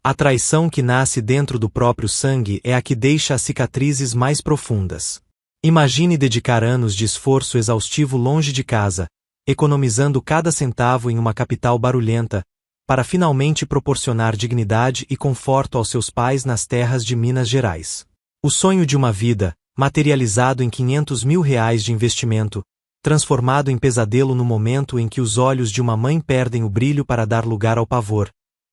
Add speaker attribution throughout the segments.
Speaker 1: A traição que nasce dentro do próprio sangue é a que deixa as cicatrizes mais profundas. Imagine dedicar anos de esforço exaustivo longe de casa, economizando cada centavo em uma capital barulhenta, para finalmente proporcionar dignidade e conforto aos seus pais nas terras de Minas Gerais. O sonho de uma vida, materializado em R$500 mil de investimento, transformado em pesadelo no momento em que os olhos de uma mãe perdem o brilho para dar lugar ao pavor,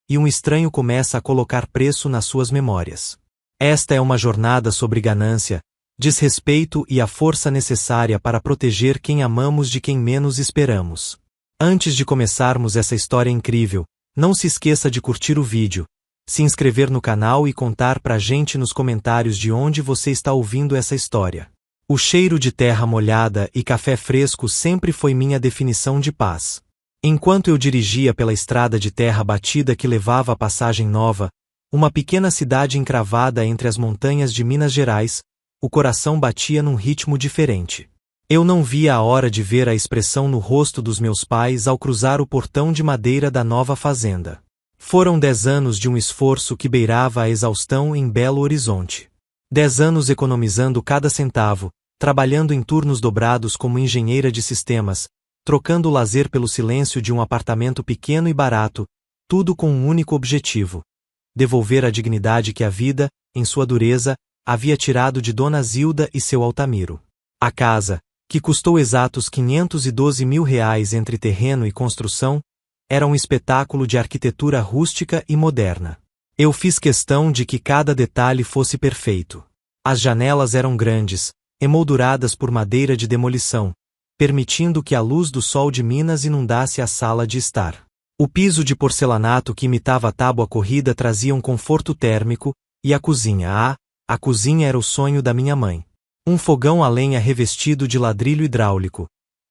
Speaker 1: e um estranho começa a colocar preço nas suas memórias. Esta é uma jornada sobre ganância, desrespeito e a força necessária para proteger quem amamos de quem menos esperamos. Antes de começarmos essa história incrível, não se esqueça de curtir o vídeo, se inscrever no canal e contar pra gente nos comentários de onde você está ouvindo essa história. O cheiro de terra molhada e café fresco sempre foi minha definição de paz. Enquanto eu dirigia pela estrada de terra batida que levava à Passagem Nova, uma pequena cidade encravada entre as montanhas de Minas Gerais, o coração batia num ritmo diferente. Eu não via a hora de ver a expressão no rosto dos meus pais ao cruzar o portão de madeira da nova fazenda. Foram 10 anos de um esforço que beirava a exaustão em Belo Horizonte. 10 anos economizando cada centavo, trabalhando em turnos dobrados como engenheira de sistemas, trocando o lazer pelo silêncio de um apartamento pequeno e barato, tudo com um único objetivo: devolver a dignidade que a vida, em sua dureza, havia tirado de Dona Zilda e seu Altamiro. A casa, que custou exatos R$512 mil entre terreno e construção, era um espetáculo de arquitetura rústica e moderna. Eu fiz questão de que cada detalhe fosse perfeito. As janelas eram grandes, emolduradas por madeira de demolição, permitindo que a luz do sol de Minas inundasse a sala de estar. O piso de porcelanato que imitava a tábua corrida trazia um conforto térmico, e a cozinha, a cozinha era o sonho da minha mãe. Um fogão a lenha revestido de ladrilho hidráulico,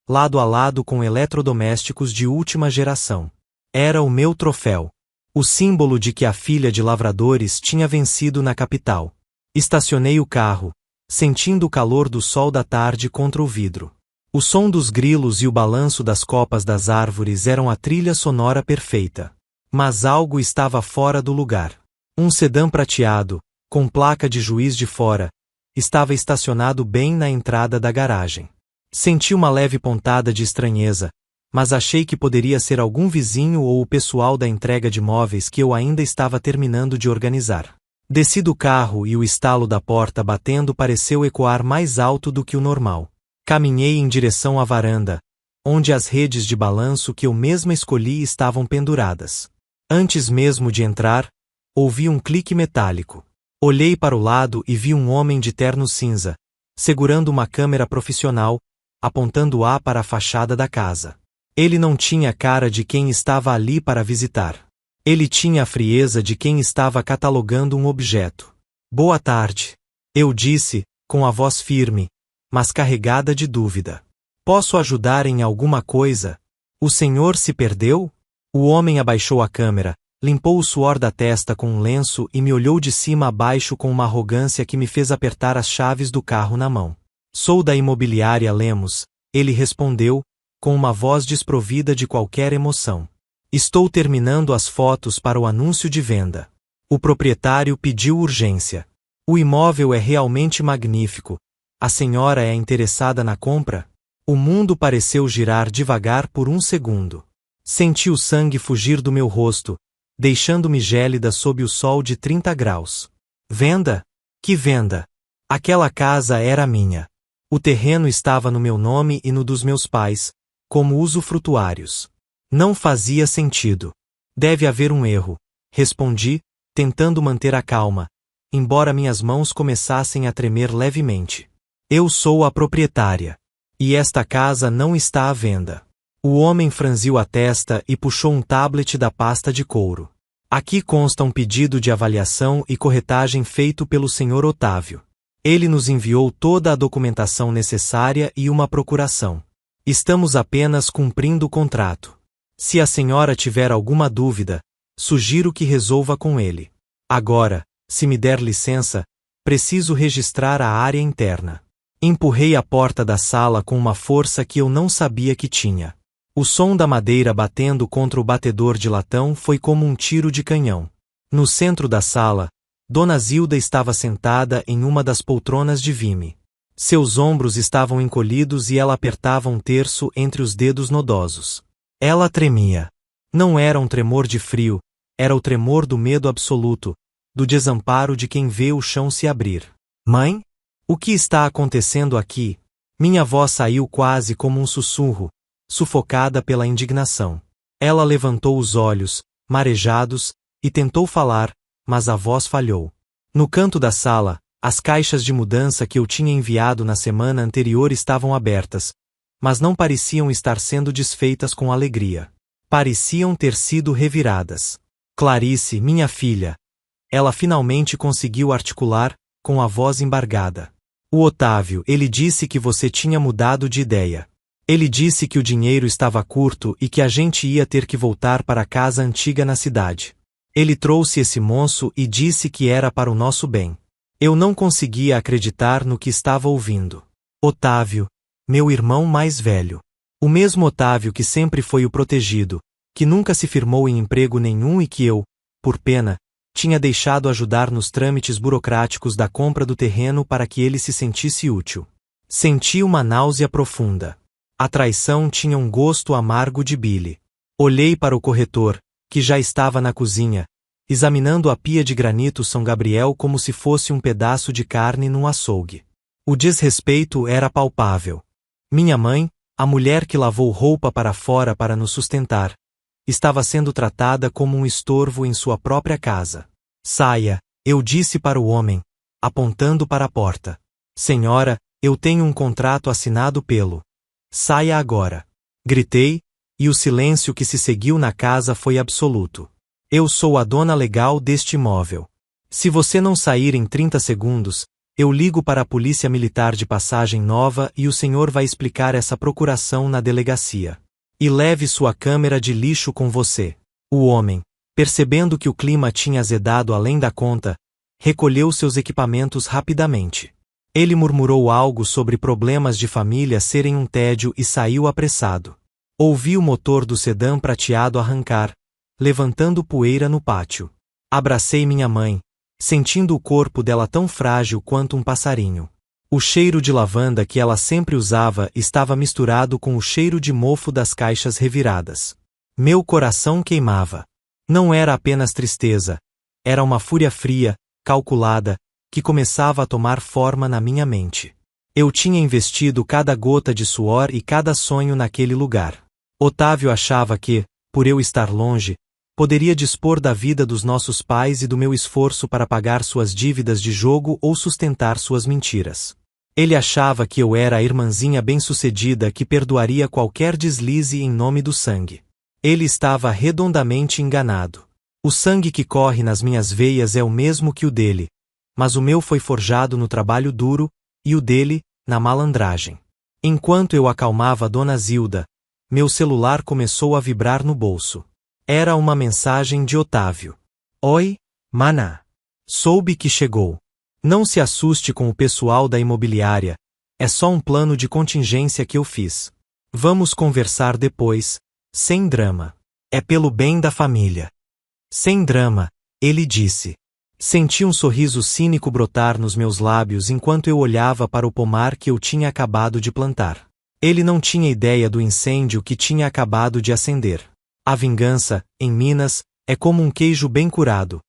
Speaker 1: lado a lado com eletrodomésticos de última geração. Era o meu troféu. O símbolo de que a filha de lavradores tinha vencido na capital. Estacionei o carro, sentindo o calor do sol da tarde contra o vidro. O som dos grilos e o balanço das copas das árvores eram a trilha sonora perfeita. Mas algo estava fora do lugar. Um sedã prateado, com placa de Juiz de Fora, estava estacionado bem na entrada da garagem. Senti uma leve pontada de estranheza, mas achei que poderia ser algum vizinho ou o pessoal da entrega de móveis que eu ainda estava terminando de organizar. Desci do carro e o estalo da porta batendo pareceu ecoar mais alto do que o normal. Caminhei em direção à varanda, onde as redes de balanço que eu mesma escolhi estavam penduradas. Antes mesmo de entrar, ouvi um clique metálico. Olhei para o lado e vi um homem de terno cinza, segurando uma câmera profissional, apontando-a para a fachada da casa. Ele não tinha cara de quem estava ali para visitar. Ele tinha a frieza de quem estava catalogando um objeto. Boa tarde, eu disse, com a voz firme, mas carregada de dúvida. Posso ajudar em alguma coisa? O senhor se perdeu? O homem abaixou a câmera, limpou o suor da testa com um lenço e me olhou de cima a baixo com uma arrogância que me fez apertar as chaves do carro na mão. Sou da imobiliária Lemos, ele respondeu, com uma voz desprovida de qualquer emoção. Estou terminando as fotos para o anúncio de venda. O proprietário pediu urgência. O imóvel é realmente magnífico. A senhora é interessada na compra? O mundo pareceu girar devagar por um segundo. Senti o sangue fugir do meu rosto, deixando-me gélida sob o sol de 30 graus. Venda? Que venda? Aquela casa era minha. O terreno estava no meu nome e no dos meus pais, como usufrutuários. Não fazia sentido. Deve haver um erro, respondi, tentando manter a calma, embora minhas mãos começassem a tremer levemente. Eu sou a proprietária. E esta casa não está à venda. O homem franziu a testa e puxou um tablet da pasta de couro. Aqui consta um pedido de avaliação e corretagem feito pelo Sr. Otávio. Ele nos enviou toda a documentação necessária e uma procuração. Estamos apenas cumprindo o contrato. Se a senhora tiver alguma dúvida, sugiro que resolva com ele. Agora, se me der licença, preciso registrar a área interna. Empurrei a porta da sala com uma força que eu não sabia que tinha. O som da madeira batendo contra o batedor de latão foi como um tiro de canhão. No centro da sala, Dona Zilda estava sentada em uma das poltronas de vime. Seus ombros estavam encolhidos e ela apertava um terço entre os dedos nodosos. Ela tremia. Não era um tremor de frio, era o tremor do medo absoluto, do desamparo de quem vê o chão se abrir. Mãe? O que está acontecendo aqui? Minha voz saiu quase como um sussurro, sufocada pela indignação. Ela levantou os olhos, marejados, e tentou falar, mas a voz falhou. No canto da sala, as caixas de mudança que eu tinha enviado na semana anterior estavam abertas, mas não pareciam estar sendo desfeitas com alegria. Pareciam ter sido reviradas. Clarice, minha filha. Ela finalmente conseguiu articular, com a voz embargada. O Otávio, ele disse que você tinha mudado de ideia. Ele disse que o dinheiro estava curto e que a gente ia ter que voltar para a casa antiga na cidade. Ele trouxe esse moço e disse que era para o nosso bem. Eu não conseguia acreditar no que estava ouvindo. Otávio, meu irmão mais velho. O mesmo Otávio que sempre foi o protegido, que nunca se firmou em emprego nenhum e que eu, por pena, tinha deixado ajudar nos trâmites burocráticos da compra do terreno para que ele se sentisse útil. Senti uma náusea profunda. A traição tinha um gosto amargo de bile. Olhei para o corretor, que já estava na cozinha, examinando a pia de granito São Gabriel como se fosse um pedaço de carne num açougue. O desrespeito era palpável. Minha mãe, a mulher que lavou roupa para fora para nos sustentar, estava sendo tratada como um estorvo em sua própria casa. Saia, eu disse para o homem, apontando para a porta. Senhora, eu tenho um contrato assinado pelo. Saia agora. Gritei, e o silêncio que se seguiu na casa foi absoluto. Eu sou a dona legal deste imóvel. Se você não sair em 30 segundos, eu ligo para a Polícia Militar de Passagem Nova e o senhor vai explicar essa procuração na delegacia. E leve sua câmera de lixo com você. O homem, percebendo que o clima tinha azedado além da conta, recolheu seus equipamentos rapidamente. Ele murmurou algo sobre problemas de família serem um tédio e saiu apressado. Ouvi o motor do sedã prateado arrancar, levantando poeira no pátio. Abracei minha mãe, sentindo o corpo dela tão frágil quanto um passarinho. O cheiro de lavanda que ela sempre usava estava misturado com o cheiro de mofo das caixas reviradas. Meu coração queimava. Não era apenas tristeza, era uma fúria fria, calculada, que começava a tomar forma na minha mente. Eu tinha investido cada gota de suor e cada sonho naquele lugar. Otávio achava que, por eu estar longe, poderia dispor da vida dos nossos pais e do meu esforço para pagar suas dívidas de jogo ou sustentar suas mentiras. Ele achava que eu era a irmãzinha bem-sucedida que perdoaria qualquer deslize em nome do sangue. Ele estava redondamente enganado. O sangue que corre nas minhas veias é o mesmo que o dele, mas o meu foi forjado no trabalho duro, e o dele, na malandragem. Enquanto eu acalmava Dona Zilda, meu celular começou a vibrar no bolso. Era uma mensagem de Otávio. Oi, maná. Soube que chegou. Não se assuste com o pessoal da imobiliária, é só um plano de contingência que eu fiz. Vamos conversar depois, sem drama. É pelo bem da família. Sem drama, ele disse. Senti um sorriso cínico brotar nos meus lábios enquanto eu olhava para o pomar que eu tinha acabado de plantar. Ele não tinha ideia do incêndio que tinha acabado de acender. A vingança, em Minas, é como um queijo bem curado.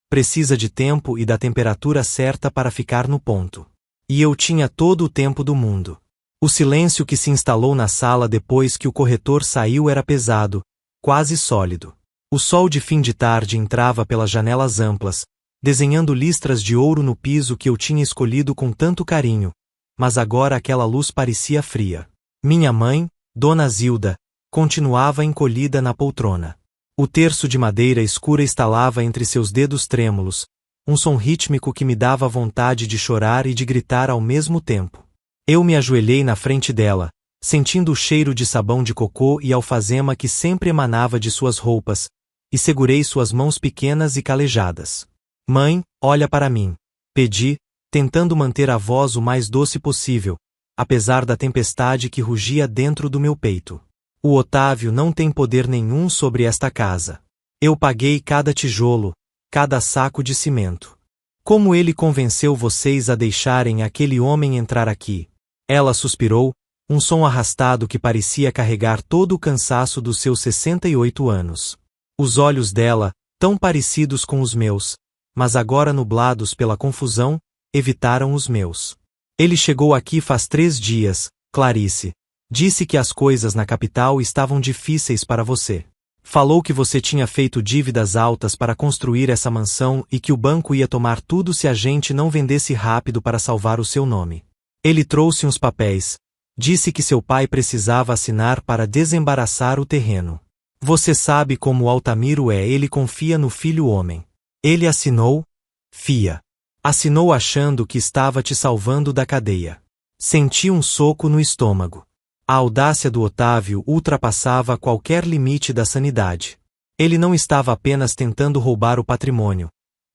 Speaker 1: Precisa de tempo e da temperatura certa para ficar no ponto. E eu tinha todo o tempo do mundo. O silêncio que se instalou na sala depois que o corretor saiu era pesado, quase sólido. O sol de fim de tarde entrava pelas janelas amplas, desenhando listras de ouro no piso que eu tinha escolhido com tanto carinho, mas agora aquela luz parecia fria. Minha mãe, Dona Zilda, continuava encolhida na poltrona. O terço de madeira escura estalava entre seus dedos trêmulos, um som rítmico que me dava vontade de chorar e de gritar ao mesmo tempo. Eu me ajoelhei na frente dela, sentindo o cheiro de sabão de cocô e alfazema que sempre emanava de suas roupas, e segurei suas mãos pequenas e calejadas. Mãe, olha para mim, pedi, tentando manter a voz o mais doce possível, apesar da tempestade que rugia dentro do meu peito. O Otávio não tem poder nenhum sobre esta casa. Eu paguei cada tijolo, cada saco de cimento. Como ele convenceu vocês a deixarem aquele homem entrar aqui? Ela suspirou, um som arrastado que parecia carregar todo o cansaço dos seus 68 anos. Os olhos dela, tão parecidos com os meus, mas agora nublados pela confusão, evitaram os meus. Ele chegou aqui faz 3 dias, Clarice. Disse que as coisas na capital estavam difíceis para você. Falou que você tinha feito dívidas altas para construir essa mansão e que o banco ia tomar tudo se a gente não vendesse rápido para salvar o seu nome. Ele trouxe uns papéis. Disse que seu pai precisava assinar para desembaraçar o terreno. Você sabe como o Altamiro é, ele confia no filho homem. Ele assinou, Fia. Assinou achando que estava te salvando da cadeia. Senti um soco no estômago. A audácia do Otávio ultrapassava qualquer limite da sanidade. Ele não estava apenas tentando roubar o patrimônio.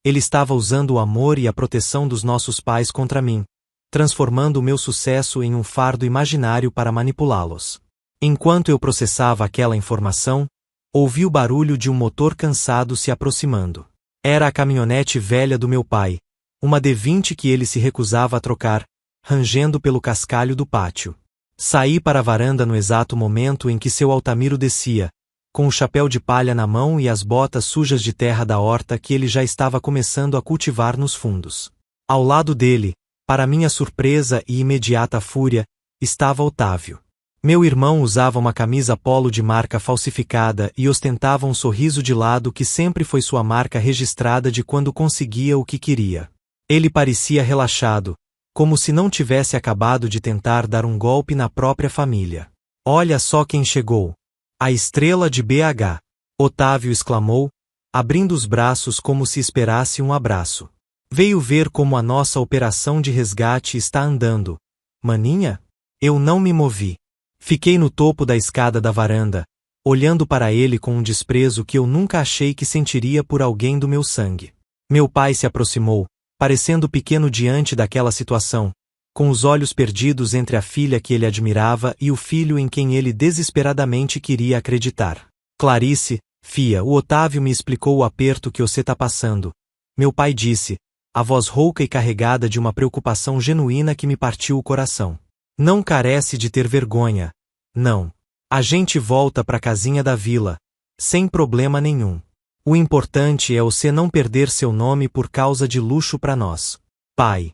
Speaker 1: Ele estava usando o amor e a proteção dos nossos pais contra mim, transformando o meu sucesso em um fardo imaginário para manipulá-los. Enquanto eu processava aquela informação, ouvi o barulho de um motor cansado se aproximando. Era a caminhonete velha do meu pai, uma D20 que ele se recusava a trocar, rangendo pelo cascalho do pátio. Saí para a varanda no exato momento em que seu Altamiro descia, com o chapéu de palha na mão e as botas sujas de terra da horta que ele já estava começando a cultivar nos fundos. Ao lado dele, para minha surpresa e imediata fúria, estava Otávio. Meu irmão usava uma camisa polo de marca falsificada e ostentava um sorriso de lado que sempre foi sua marca registrada de quando conseguia o que queria. Ele parecia relaxado, como se não tivesse acabado de tentar dar um golpe na própria família. Olha só quem chegou. A estrela de BH. Otávio exclamou, abrindo os braços como se esperasse um abraço. Veio ver como a nossa operação de resgate está andando. Maninha? Eu não me movi. Fiquei no topo da escada da varanda, olhando para ele com um desprezo que eu nunca achei que sentiria por alguém do meu sangue. Meu pai se aproximou, parecendo pequeno diante daquela situação, com os olhos perdidos entre a filha que ele admirava e o filho em quem ele desesperadamente queria acreditar. Clarice, Fia, o Otávio me explicou o aperto que você tá passando. Meu pai disse, a voz rouca e carregada de uma preocupação genuína que me partiu o coração. Não carece de ter vergonha. Não. A gente volta pra casinha da vila, sem problema nenhum. O importante é você não perder seu nome por causa de luxo pra nós. Pai.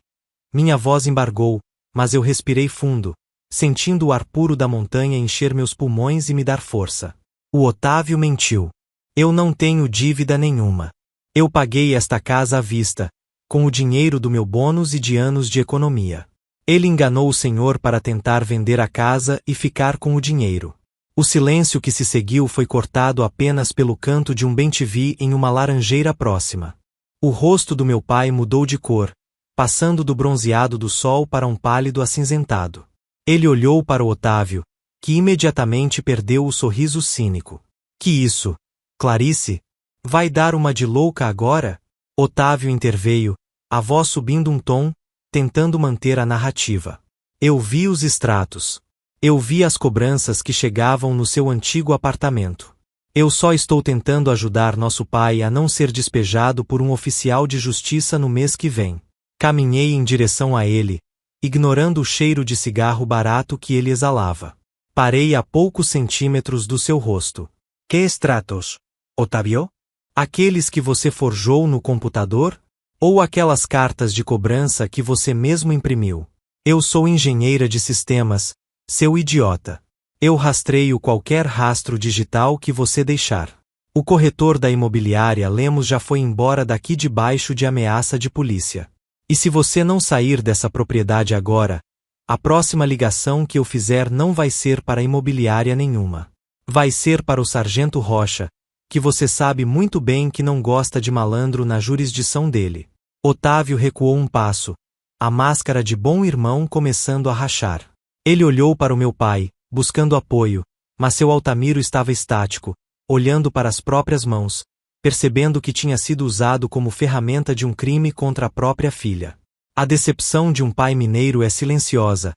Speaker 1: Minha voz embargou, mas eu respirei fundo, sentindo o ar puro da montanha encher meus pulmões e me dar força. O Otávio mentiu. Eu não tenho dívida nenhuma. Eu paguei esta casa à vista, com o dinheiro do meu bônus e de anos de economia. Ele enganou o senhor para tentar vender a casa e ficar com o dinheiro. O silêncio que se seguiu foi cortado apenas pelo canto de um bem-te-vi em uma laranjeira próxima. O rosto do meu pai mudou de cor, passando do bronzeado do sol para um pálido acinzentado. Ele olhou para o Otávio, que imediatamente perdeu o sorriso cínico. Que isso? Clarice? Vai dar uma de louca agora? Otávio interveio, a voz subindo um tom, tentando manter a narrativa. Eu vi os extratos. Eu vi as cobranças que chegavam no seu antigo apartamento. Eu só estou tentando ajudar nosso pai a não ser despejado por um oficial de justiça no mês que vem. Caminhei em direção a ele, ignorando o cheiro de cigarro barato que ele exalava. Parei a poucos centímetros do seu rosto. Que extratos, Otávio? Aqueles que você forjou no computador? Ou aquelas cartas de cobrança que você mesmo imprimiu? Eu sou engenheira de sistemas, seu idiota. Eu rastreio qualquer rastro digital que você deixar. O corretor da imobiliária Lemos já foi embora daqui debaixo de ameaça de polícia. E se você não sair dessa propriedade agora, a próxima ligação que eu fizer não vai ser para imobiliária nenhuma. Vai ser para o Sargento Rocha, que você sabe muito bem que não gosta de malandro na jurisdição dele. Otávio recuou um passo, a máscara de bom irmão começando a rachar. Ele olhou para o meu pai, buscando apoio, mas seu Altamiro estava estático, olhando para as próprias mãos, percebendo que tinha sido usado como ferramenta de um crime contra a própria filha. A decepção de um pai mineiro é silenciosa,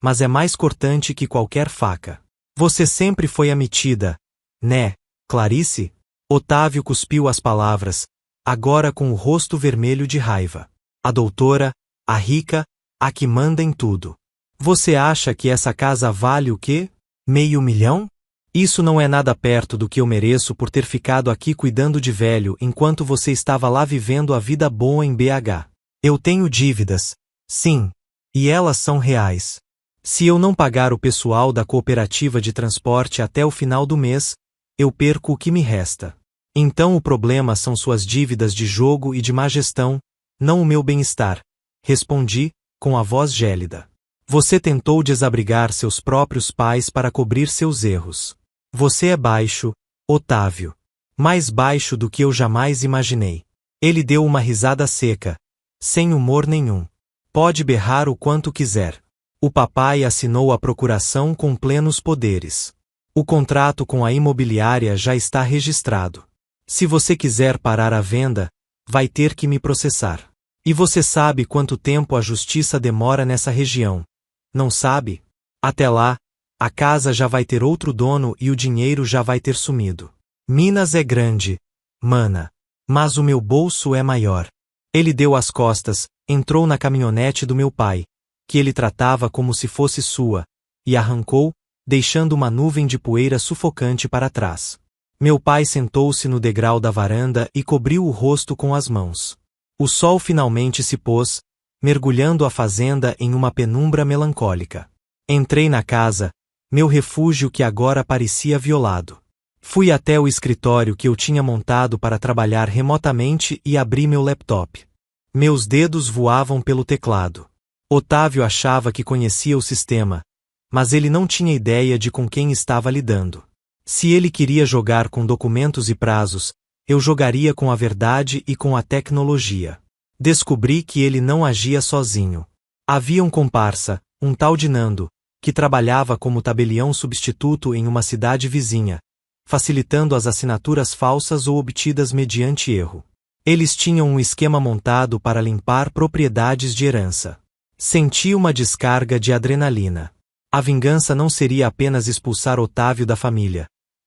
Speaker 1: mas é mais cortante que qualquer faca. Você sempre foi a metida, né, Clarice? Otávio cuspiu as palavras, agora com o rosto vermelho de raiva. A doutora, a rica, a que manda em tudo. Você acha que essa casa vale o quê? $500 mil? Isso não é nada perto do que eu mereço por ter ficado aqui cuidando de velho enquanto você estava lá vivendo a vida boa em BH. Eu tenho dívidas, sim, e elas são reais. Se eu não pagar o pessoal da cooperativa de transporte até o final do mês, eu perco o que me resta. Então o problema são suas dívidas de jogo e de má gestão, não o meu bem-estar, respondi, com a voz gélida. Você tentou desabrigar seus próprios pais para cobrir seus erros. Você é baixo, Otávio. Mais baixo do que eu jamais imaginei. Ele deu uma risada seca, sem humor nenhum. Pode berrar o quanto quiser. O papai assinou a procuração com plenos poderes. O contrato com a imobiliária já está registrado. Se você quiser parar a venda, vai ter que me processar. E você sabe quanto tempo a justiça demora nessa região. Não sabe? Até lá, a casa já vai ter outro dono e o dinheiro já vai ter sumido. Minas é grande, mana. Mas o meu bolso é maior. Ele deu as costas, entrou na caminhonete do meu pai, que ele tratava como se fosse sua, e arrancou, deixando uma nuvem de poeira sufocante para trás. Meu pai sentou-se no degrau da varanda e cobriu o rosto com as mãos. O sol finalmente se pôs, mergulhando a fazenda em uma penumbra melancólica. Entrei na casa, meu refúgio que agora parecia violado. Fui até o escritório que eu tinha montado para trabalhar remotamente e abri meu laptop. Meus dedos voavam pelo teclado. Otávio achava que conhecia o sistema, mas ele não tinha ideia de com quem estava lidando. Se ele queria jogar com documentos e prazos, eu jogaria com a verdade e com a tecnologia. Descobri que ele não agia sozinho. Havia um comparsa, um tal de Nando, que trabalhava como tabelião substituto em uma cidade vizinha, facilitando as assinaturas falsas ou obtidas mediante erro. Eles tinham um esquema montado para limpar propriedades de herança. Senti uma descarga de adrenalina. A vingança não seria apenas expulsar Otávio da família.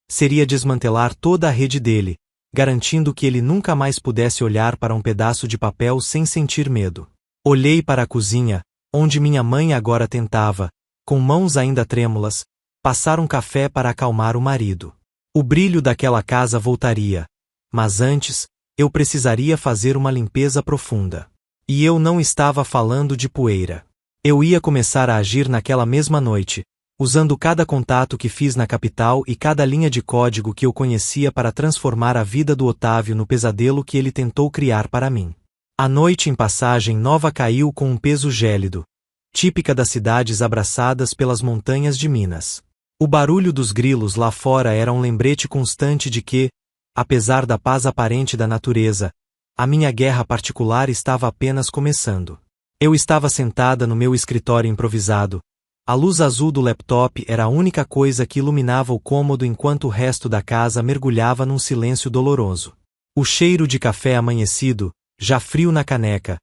Speaker 1: Seria desmantelar toda a rede dele, garantindo que ele nunca mais pudesse olhar para um pedaço de papel sem sentir medo. Olhei para a cozinha, onde minha mãe agora tentava, com mãos ainda trêmulas, passar um café para acalmar o marido. O brilho daquela casa voltaria, mas antes, eu precisaria fazer uma limpeza profunda. E eu não estava falando de poeira. Eu ia começar a agir naquela mesma noite, usando cada contato que fiz na capital e cada linha de código que eu conhecia para transformar a vida do Otávio no pesadelo que ele tentou criar para mim. A noite em Passagem Nova caiu com um peso gélido, típica das cidades abraçadas pelas montanhas de Minas. O barulho dos grilos lá fora era um lembrete constante de que, apesar da paz aparente da natureza, a minha guerra particular estava apenas começando. Eu estava sentada no meu escritório improvisado. A luz azul do laptop era a única coisa que iluminava o cômodo enquanto o resto da casa mergulhava num silêncio doloroso. O cheiro de café amanhecido, já frio na caneca,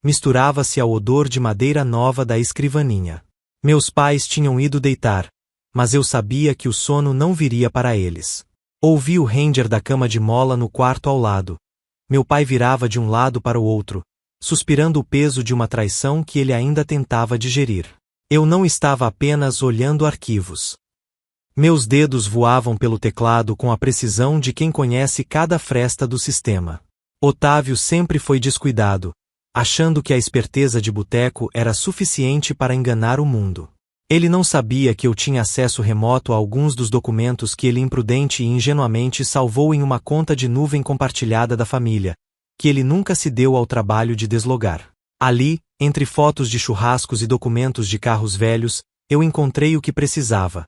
Speaker 1: misturava-se ao odor de madeira nova da escrivaninha. Meus pais tinham ido deitar, mas eu sabia que o sono não viria para eles. Ouvi o ranger da cama de mola no quarto ao lado. Meu pai virava de um lado para o outro, suspirando o peso de uma traição que ele ainda tentava digerir. Eu não estava apenas olhando arquivos. Meus dedos voavam pelo teclado com a precisão de quem conhece cada fresta do sistema. Otávio sempre foi descuidado, achando que a esperteza de boteco era suficiente para enganar o mundo. Ele não sabia que eu tinha acesso remoto a alguns dos documentos que ele imprudente e ingenuamente salvou em uma conta de nuvem compartilhada da família, que ele nunca se deu ao trabalho de deslogar. Ali, entre fotos de churrascos e documentos de carros velhos, eu encontrei o que precisava.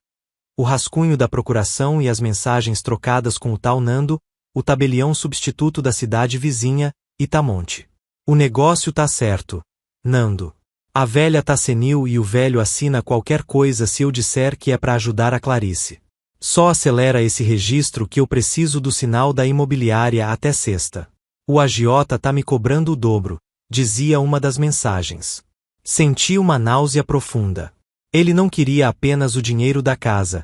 Speaker 1: O rascunho da procuração e as mensagens trocadas com o tal Nando, o tabelião substituto da cidade vizinha, Itamonte. O negócio tá certo, Nando. A velha tá senil e o velho assina qualquer coisa se eu disser que é para ajudar a Clarice. Só acelera esse registro que eu preciso do sinal da imobiliária até sexta. O agiota tá me cobrando o dobro, dizia uma das mensagens. Senti uma náusea profunda. Ele não queria apenas o dinheiro da casa.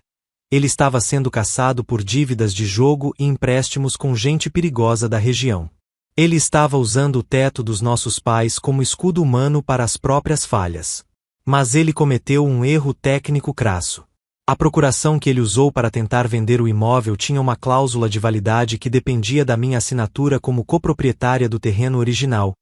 Speaker 1: Ele estava sendo caçado por dívidas de jogo e empréstimos com gente perigosa da região. Ele estava usando o teto dos nossos pais como escudo humano para as próprias falhas. Mas ele cometeu um erro técnico crasso. A procuração que ele usou para tentar vender o imóvel tinha uma cláusula de validade que dependia da minha assinatura como coproprietária do terreno original,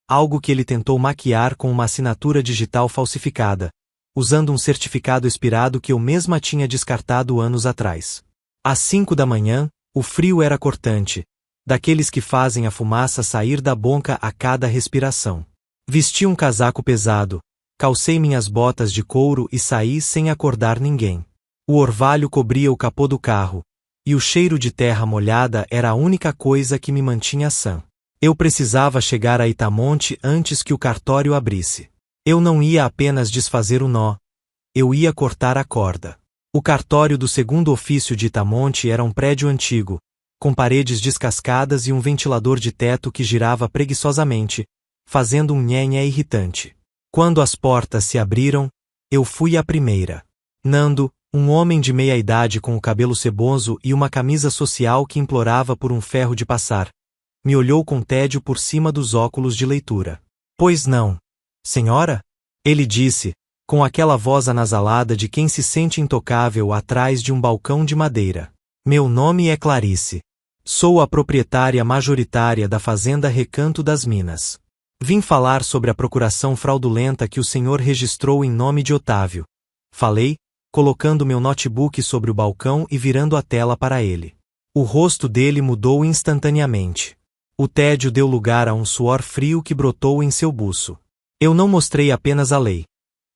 Speaker 1: algo que ele tentou maquiar com uma assinatura digital falsificada, usando um certificado expirado que eu mesma tinha descartado anos atrás. Às 5 da manhã, o frio era cortante, daqueles que fazem a fumaça sair da boca a cada respiração. Vesti um casaco pesado, calcei minhas botas de couro e saí sem acordar ninguém. O orvalho cobria o capô do carro, e o cheiro de terra molhada era a única coisa que me mantinha sã. Eu precisava chegar a Itamonte antes que o cartório abrisse. Eu não ia apenas desfazer o nó, eu ia cortar a corda. O cartório do segundo ofício de Itamonte era um prédio antigo, com paredes descascadas e um ventilador de teto que girava preguiçosamente, fazendo um nhenhé irritante. Quando as portas se abriram, eu fui a primeira. Nando, um homem de meia-idade com o cabelo ceboso e uma camisa social que implorava por um ferro de passar, me olhou com tédio por cima dos óculos de leitura. Pois não, senhora? Ele disse, com aquela voz anasalada de quem se sente intocável atrás de um balcão de madeira. Meu nome é Clarice. Sou a proprietária majoritária da fazenda Recanto das Minas. Vim falar sobre a procuração fraudulenta que o senhor registrou em nome de Otávio. Falei, colocando meu notebook sobre o balcão e virando a tela para ele. O rosto dele mudou instantaneamente. O tédio deu lugar a um suor frio que brotou em seu buço. Eu não mostrei apenas a lei.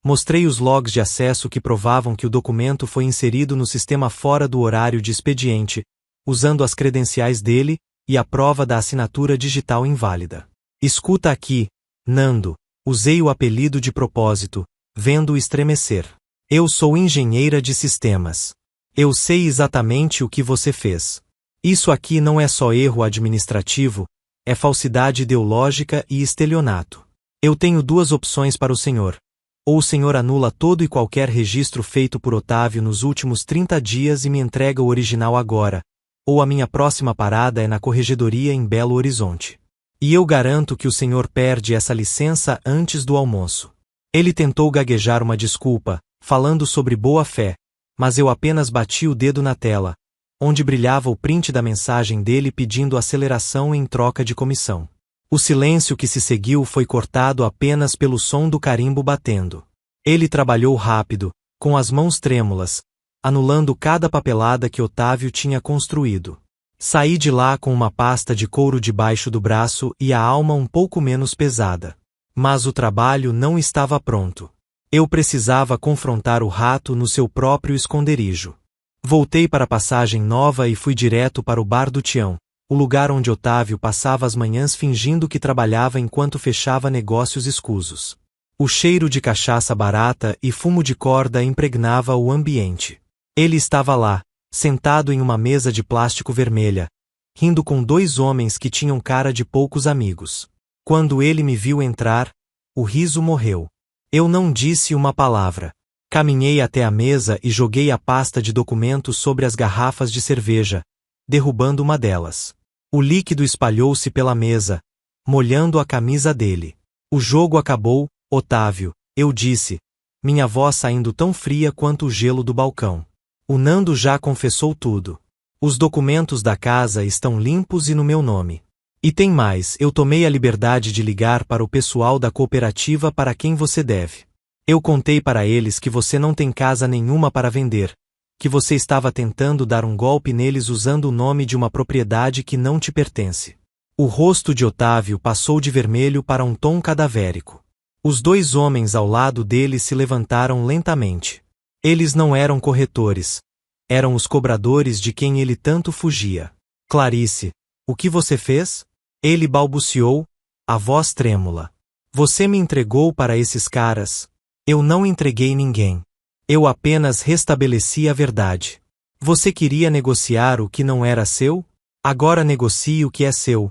Speaker 1: Mostrei os logs de acesso que provavam que o documento foi inserido no sistema fora do horário de expediente, usando as credenciais dele, e a prova da assinatura digital inválida. Escuta aqui, Nando, usei o apelido de propósito, vendo-o estremecer. Eu sou engenheira de sistemas. Eu sei exatamente o que você fez. Isso aqui não é só erro administrativo, é falsidade ideológica e estelionato. Eu tenho duas opções para o senhor. Ou o senhor anula todo e qualquer registro feito por Otávio nos últimos 30 dias e me entrega o original agora, ou a minha próxima parada é na corregedoria em Belo Horizonte. E eu garanto que o senhor perde essa licença antes do almoço. Ele tentou gaguejar uma desculpa, falando sobre boa-fé, mas eu apenas bati o dedo na tela, onde brilhava o print da mensagem dele pedindo aceleração em troca de comissão. O silêncio que se seguiu foi cortado apenas pelo som do carimbo batendo. Ele trabalhou rápido, com as mãos trêmulas, anulando cada papelada que Otávio tinha construído. Saí de lá com uma pasta de couro debaixo do braço e a alma um pouco menos pesada. Mas o trabalho não estava pronto. Eu precisava confrontar o rato no seu próprio esconderijo. Voltei para a Passagem Nova e fui direto para o Bar do Tião, o lugar onde Otávio passava as manhãs fingindo que trabalhava enquanto fechava negócios escusos. O cheiro de cachaça barata e fumo de corda impregnava o ambiente. Ele estava lá, sentado em uma mesa de plástico vermelha, rindo com dois homens que tinham cara de poucos amigos. Quando ele me viu entrar, o riso morreu. Eu não disse uma palavra. Caminhei até a mesa e joguei a pasta de documentos sobre as garrafas de cerveja, derrubando uma delas. O líquido espalhou-se pela mesa, molhando a camisa dele. O jogo acabou, Otávio, eu disse, minha voz saindo tão fria quanto o gelo do balcão. O Nando já confessou tudo. Os documentos da casa estão limpos e no meu nome. E tem mais, eu tomei a liberdade de ligar para o pessoal da cooperativa para quem você deve. Eu contei para eles que você não tem casa nenhuma para vender, que você estava tentando dar um golpe neles usando o nome de uma propriedade que não te pertence. O rosto de Otávio passou de vermelho para um tom cadavérico. Os dois homens ao lado dele se levantaram lentamente. Eles não eram corretores. Eram os cobradores de quem ele tanto fugia. Clarice, o que você fez? Ele balbuciou, a voz trêmula. Você me entregou para esses caras. Eu não entreguei ninguém. Eu apenas restabeleci a verdade. Você queria negociar o que não era seu? Agora negocie o que é seu.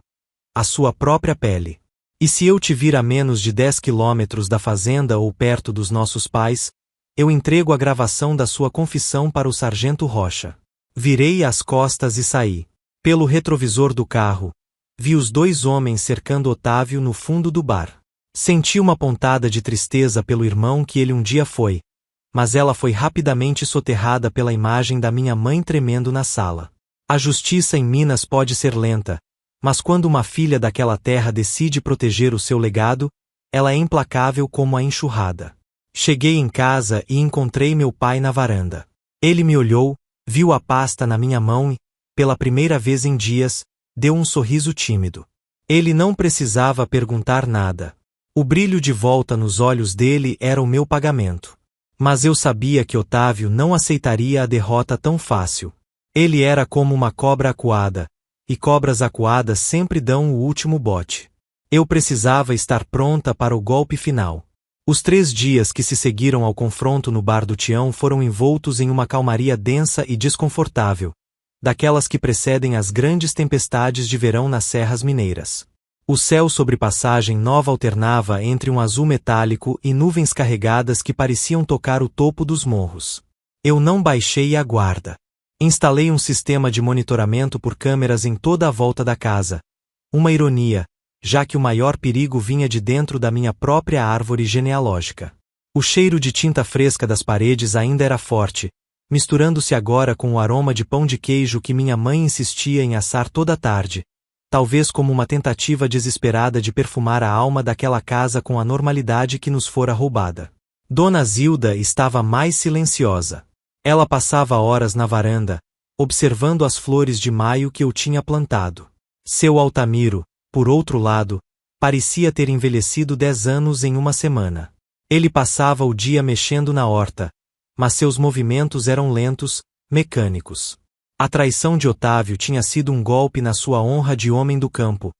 Speaker 1: A sua própria pele. E se eu te vir a menos de 10 quilômetros da fazenda ou perto dos nossos pais, eu entrego a gravação da sua confissão para o sargento Rocha. Virei as costas e saí. Pelo retrovisor do carro, Vi os dois homens cercando Otávio no fundo do bar. Senti uma pontada de tristeza pelo irmão que ele um dia foi, mas ela foi rapidamente soterrada pela imagem da minha mãe tremendo na sala. A justiça em Minas pode ser lenta, mas quando uma filha daquela terra decide proteger o seu legado, ela é implacável como a enxurrada. Cheguei em casa e encontrei meu pai na varanda. Ele me olhou, viu a pasta na minha mão e, pela primeira vez em dias, deu um sorriso tímido. Ele não precisava perguntar nada. O brilho de volta nos olhos dele era o meu pagamento. Mas eu sabia que Otávio não aceitaria a derrota tão fácil. Ele era como uma cobra acuada, e cobras acuadas sempre dão o último bote. Eu precisava estar pronta para o golpe final. Os 3 dias que se seguiram ao confronto no bar do Tião foram envoltos em uma calmaria densa e desconfortável, daquelas que precedem as grandes tempestades de verão nas serras mineiras. O céu sobre Passagem Nova alternava entre um azul metálico e nuvens carregadas que pareciam tocar o topo dos morros. Eu não baixei a guarda. Instalei um sistema de monitoramento por câmeras em toda a volta da casa. Uma ironia, já que o maior perigo vinha de dentro da minha própria árvore genealógica. O cheiro de tinta fresca das paredes ainda era forte, misturando-se agora com o aroma de pão de queijo que minha mãe insistia em assar toda tarde, talvez como uma tentativa desesperada de perfumar a alma daquela casa com a normalidade que nos fora roubada. Dona Zilda estava mais silenciosa. Ela passava horas na varanda, observando as flores de maio que eu tinha plantado. Seu Altamiro, por outro lado, parecia ter envelhecido 10 anos em uma semana. Ele passava o dia mexendo na horta, mas seus movimentos eram lentos, mecânicos. A traição de Otávio tinha sido um golpe na sua honra de homem do campo,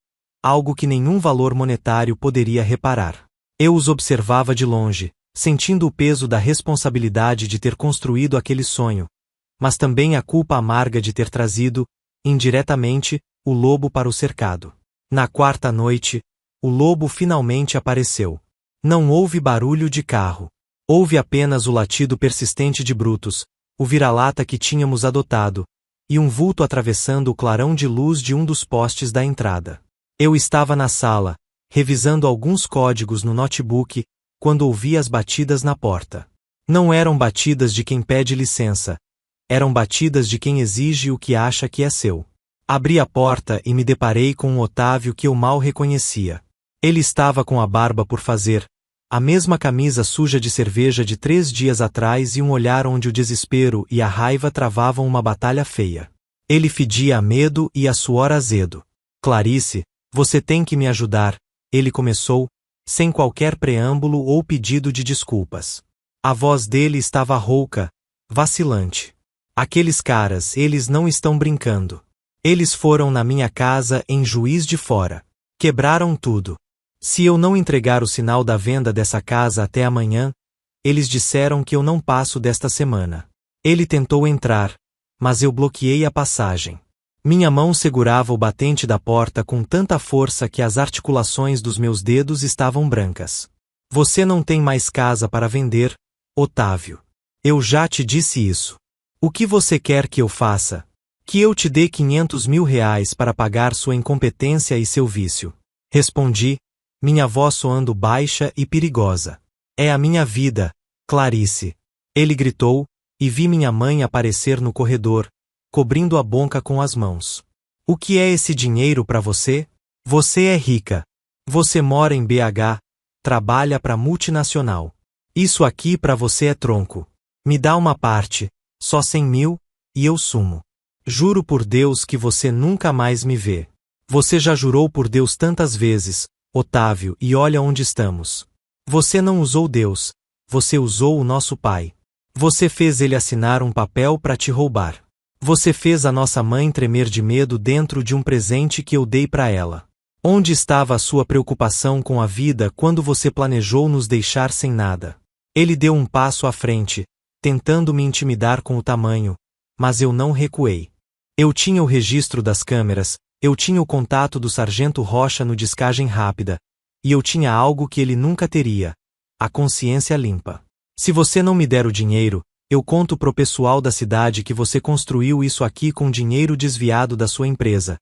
Speaker 1: algo que nenhum valor monetário poderia reparar. Eu os observava de longe, sentindo o peso da responsabilidade de ter construído aquele sonho, mas também a culpa amarga de ter trazido, indiretamente, o lobo para o cercado. Na 4ª noite, o lobo finalmente apareceu. Não houve barulho de carro. Houve apenas o latido persistente de Brutus, o vira-lata que tínhamos adotado, e um vulto atravessando o clarão de luz de um dos postes da entrada. Eu estava na sala, revisando alguns códigos no notebook, quando ouvi as batidas na porta. Não eram batidas de quem pede licença, eram batidas de quem exige o que acha que é seu. Abri a porta e me deparei com um Otávio que eu mal reconhecia. Ele estava com a barba por fazer, a mesma camisa suja de cerveja de 3 dias atrás e um olhar onde o desespero e a raiva travavam uma batalha feia. Ele fedia a medo e a suor azedo. Clarice, você tem que me ajudar, ele começou, sem qualquer preâmbulo ou pedido de desculpas. A voz dele estava rouca, vacilante. Aqueles caras, eles não estão brincando. Eles foram na minha casa em Juiz de Fora. Quebraram tudo. Se eu não entregar o sinal da venda dessa casa até amanhã, eles disseram que eu não passo desta semana. Ele tentou entrar, mas eu bloqueei a passagem. Minha mão segurava o batente da porta com tanta força que as articulações dos meus dedos estavam brancas. Você não tem mais casa para vender, Otávio. Eu já te disse isso. O que você quer que eu faça? Que eu te dê 500 mil reais para pagar sua incompetência e seu vício. Respondi, minha voz soando baixa e perigosa. É a minha vida, Clarice. Ele gritou, e vi minha mãe aparecer no corredor, cobrindo a boca com as mãos. O que é esse dinheiro para você? Você é rica. Você mora em BH, trabalha para multinacional. Isso aqui para você é tronco. Me dá uma parte, só 100 mil, e eu sumo. Juro por Deus que você nunca mais me vê. Você já jurou por Deus tantas vezes, Otávio, e olha onde estamos. Você não usou Deus, você usou o nosso pai. Você fez ele assinar um papel para te roubar. Você fez a nossa mãe tremer de medo dentro de um presente que eu dei para ela. Onde estava a sua preocupação com a vida quando você planejou nos deixar sem nada? Ele deu um passo à frente, tentando me intimidar com o tamanho, mas eu não recuei. Eu tinha o registro das câmeras, eu tinha o contato do sargento Rocha no Discagem Rápida, e eu tinha algo que ele nunca teria: a consciência limpa. Se você não me der o dinheiro, eu conto pro pessoal da cidade que você construiu isso aqui com dinheiro desviado da sua empresa.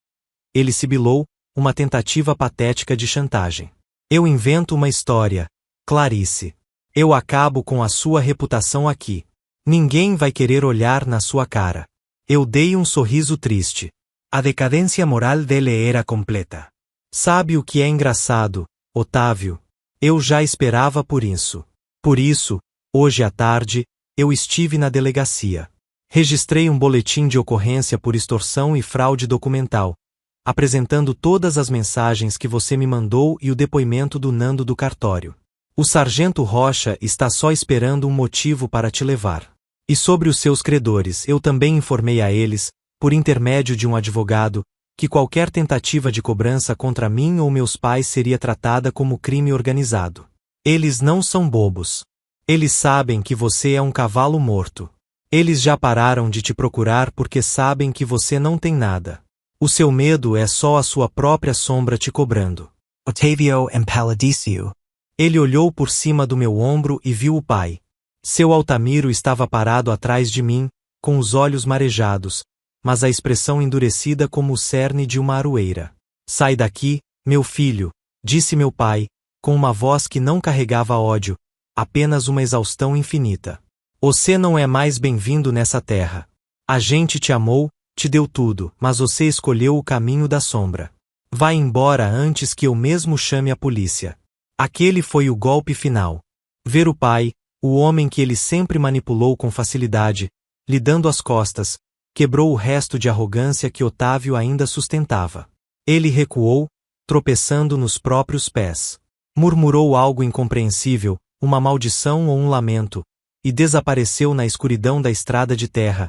Speaker 1: Ele sibilou, uma tentativa patética de chantagem. Eu invento uma história, Clarice. Eu acabo com a sua reputação aqui. Ninguém vai querer olhar na sua cara. Eu dei um sorriso triste. A decadência moral dele era completa. Sabe o que é engraçado, Otávio? Eu já esperava por isso. Por isso, hoje à tarde, eu estive na delegacia. Registrei um boletim de ocorrência por extorsão e fraude documental, apresentando todas as mensagens que você me mandou e o depoimento do Nando do cartório. O sargento Rocha está só esperando um motivo para te levar. E sobre os seus credores, eu também informei a eles, por intermédio de um advogado, que qualquer tentativa de cobrança contra mim ou meus pais seria tratada como crime organizado. Eles não são bobos. Eles sabem que você é um cavalo morto. Eles já pararam de te procurar porque sabem que você não tem nada. O seu medo é só a sua própria sombra te cobrando.
Speaker 2: Otávio empalideceu.
Speaker 1: Ele olhou por cima do meu ombro e viu o pai. Seu Altamiro estava parado atrás de mim, com os olhos marejados, mas a expressão endurecida como o cerne de uma aroeira. Sai daqui, meu filho, disse meu pai, com uma voz que não carregava ódio, apenas uma exaustão infinita. Você não é mais bem-vindo nessa terra. A gente te amou, te deu tudo, mas você escolheu o caminho da sombra. Vai embora antes que eu mesmo chame a polícia. Aquele foi o golpe final. Ver o pai, o homem que ele sempre manipulou com facilidade, lhe dando as costas, quebrou o resto de arrogância que Otávio ainda sustentava. Ele recuou, tropeçando nos próprios pés. Murmurou algo incompreensível, uma maldição ou um lamento, e desapareceu na escuridão da estrada de terra,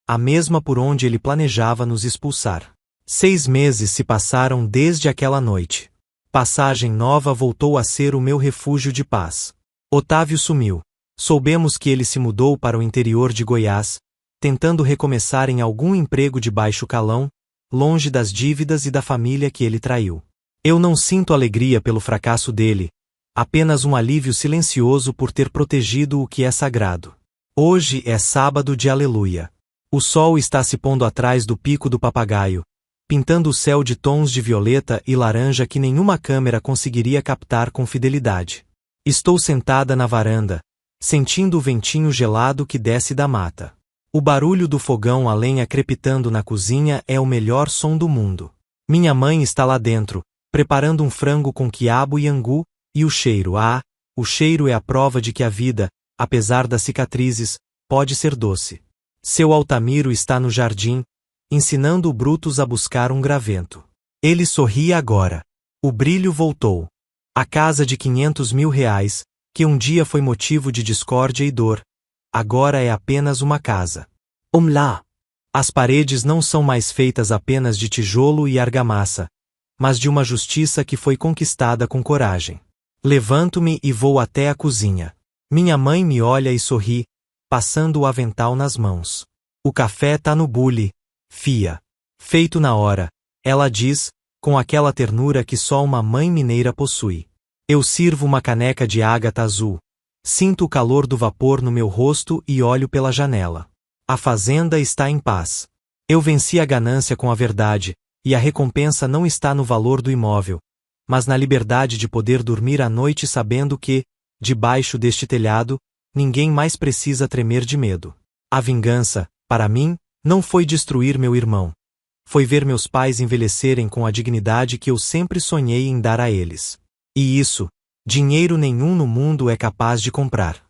Speaker 1: a mesma por onde ele planejava nos expulsar. 6 meses se passaram desde aquela noite. Passagem Nova voltou a ser o meu refúgio de paz. Otávio sumiu. Soubemos que ele se mudou para o interior de Goiás, tentando recomeçar em algum emprego de baixo calão, longe das dívidas e da família que ele traiu. Eu não sinto alegria pelo fracasso dele, apenas um alívio silencioso por ter protegido o que é sagrado. Hoje é sábado de aleluia. O sol está se pondo atrás do pico do papagaio, pintando o céu de tons de violeta e laranja que nenhuma câmera conseguiria captar com fidelidade. Estou sentada na varanda, sentindo o ventinho gelado que desce da mata. O barulho do fogão a lenha crepitando na cozinha é o melhor som do mundo. Minha mãe está lá dentro, preparando um frango com quiabo e angu, e o cheiro é a prova de que a vida, apesar das cicatrizes, pode ser doce. Seu Altamiro está no jardim, ensinando o Brutus a buscar um gravento. Ele sorri agora. O brilho voltou. A casa de R$ 500.000, que um dia foi motivo de discórdia e dor, agora é apenas uma casa.
Speaker 2: Lá.
Speaker 1: As paredes não são mais feitas apenas de tijolo e argamassa, mas de uma justiça que foi conquistada com coragem. Levanto-me e vou até a cozinha. Minha mãe me olha e sorri, passando o avental nas mãos. O café tá no bule, fia. Feito na hora, ela diz, com aquela ternura que só uma mãe mineira possui. Eu sirvo uma caneca de ágata azul. Sinto o calor do vapor no meu rosto e olho pela janela. A fazenda está em paz. Eu venci a ganância com a verdade, e a recompensa não está no valor do imóvel, mas na liberdade de poder dormir à noite sabendo que, debaixo deste telhado, ninguém mais precisa tremer de medo. A vingança, para mim, não foi destruir meu irmão. Foi ver meus pais envelhecerem com a dignidade que eu sempre sonhei em dar a eles. E isso, dinheiro nenhum no mundo é capaz de comprar.